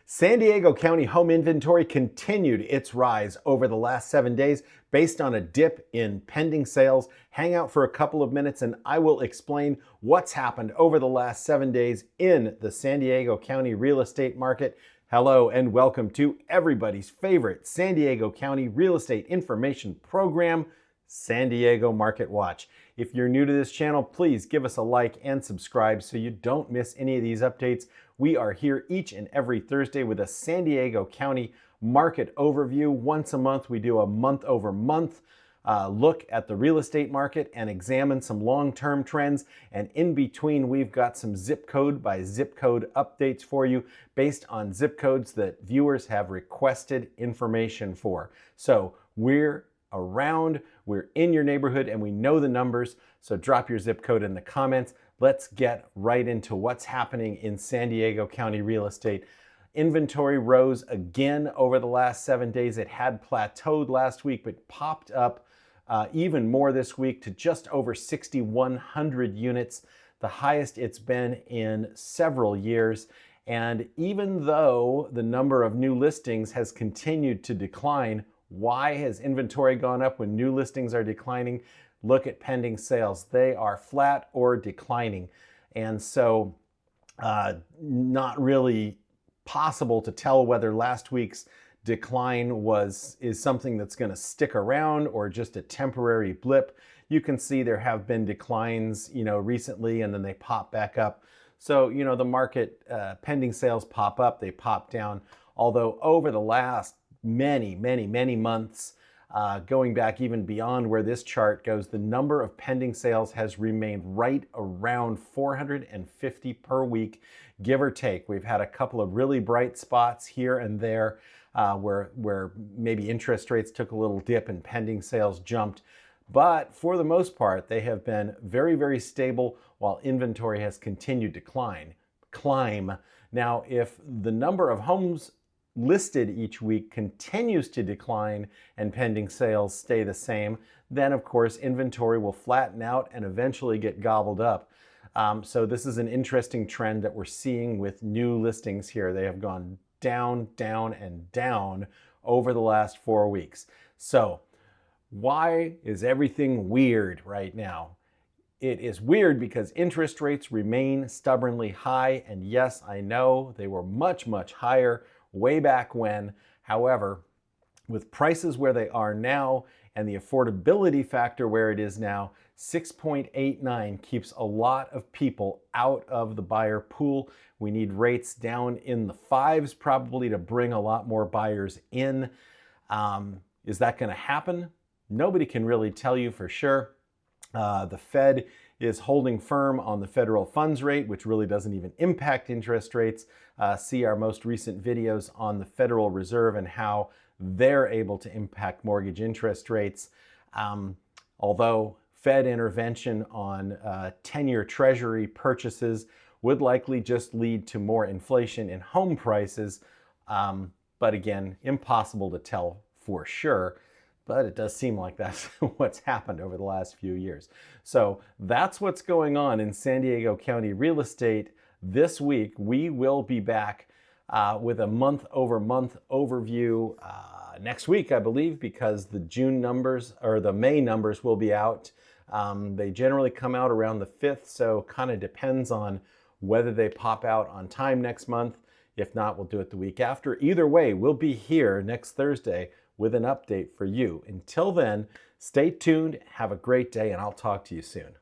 San Diego County home inventory continued its rise over the last 7 days based on a dip in pending sales. Hang out for a couple of minutes and I will explain what's happened over the last 7 days in the San Diego County real estate market. Hello and welcome to everybody's favorite San Diego County real estate information program, San Diego Market Watch. If you're new to this channel, please give us a like and subscribe so you don't miss any of these updates. We are here each and every Thursday with a San Diego County market overview. Once a month, we do a month-over-month look at the real estate market and examine some long-term trends. And in between, we've got some zip code by zip code updates for you based on zip codes that viewers have requested information for. So we're around, we're in your neighborhood, and we know the numbers. So drop your zip code in the comments. Let's get right into what's happening in San Diego County real estate. Inventory rose again over the last 7 days. It had plateaued last week, but popped up even more this week to just over 6,100 units, the highest it's been in several years. And even though the number of new listings has continued to decline, why has inventory gone up when new listings are declining? Look at pending sales. They are flat or declining. And so not really possible to tell whether last week's decline is something that's going to stick around or just a temporary blip. You can see there have been declines, recently, and then they pop back up. So, the market pending sales pop up, they pop down. Although over the last many months, going back even beyond where this chart goes, the number of pending sales has remained right around 450 per week, give or take. We've had a couple of really bright spots here and there where maybe interest rates took a little dip and pending sales jumped. But for the most part, they have been very stable while inventory has continued to climb. Now, if the number of homes listed each week continues to decline and pending sales stay the same, then of course inventory will flatten out and eventually get gobbled up. So this is an interesting trend that we're seeing with new listings here. They have gone down, and down over the last 4 weeks. So why is everything weird right now? It is weird because interest rates remain stubbornly high, and yes, I know they were much higher way back when. However, with prices where they are now and the affordability factor where it is now, 6.89 keeps a lot of people out of the buyer pool. We need rates down in the 5s probably to bring a lot more buyers in. Is that going to happen? Nobody can really tell you for sure. The Fed is holding firm on the federal funds rate, which really doesn't even impact interest rates. See our most recent videos on the Federal Reserve and how they're able to impact mortgage interest rates. Although Fed intervention on 10-year Treasury purchases would likely just lead to more inflation in home prices. But again, impossible to tell for sure. But it does seem like that's what's happened over the last few years. So that's what's going on in San Diego County real estate this week. We will be back with a month-over-month overview next week, I believe, because the June numbers or the May numbers will be out. They generally come out around the 5th, so kind of depends on whether they pop out on time next month. If not, we'll do it the week after. Either way, we'll be here next Thursday with an update for you. Until then, stay tuned, have a great day, and I'll talk to you soon.